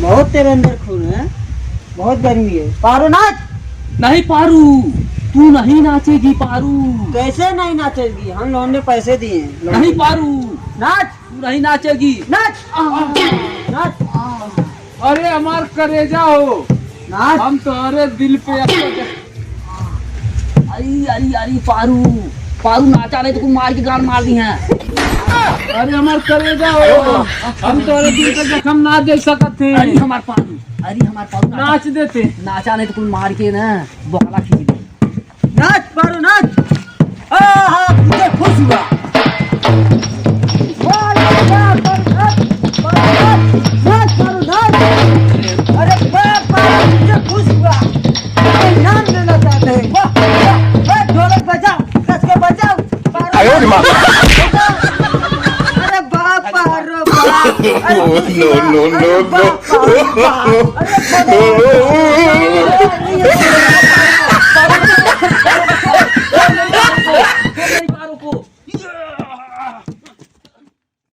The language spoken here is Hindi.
बहुत तेरे अंदर खून है, बहुत गर्मी है। पारू नाच। नहीं पारू, तू नहीं नाचेगी पारू। कैसे नहीं नाचेगी? हम लोगों ने पैसे दिए हैं। नहीं पारू, नाच। तू नहीं नाचेगी। नाच। नाच। अरे हमार करेजा हो, नाच। हम तुम्हारे दिल पे अरे अरे अरे पारू, पारू नाचा नहीं तो कुछ मार के गान मार दी हैं। अरे हमार करेजा हो, हम तुम्हारे दिल पे जख्म ना दे सकते थे। अरे हमार पारू, अरे हमार पारू नाच देते। नाचा नहीं तो कुछ मार के ना बकला खींच दे। नाच पारू नाच। मुझे खुश हुआ। नाच पारू नाच। अरे पारू मुझे खुश हुआ। इनाम देना चाहते हैं। वाह ढोलक बजाओ, कस के बजाओ। अरे बाप पारू बाप। No, no, no, no. अरे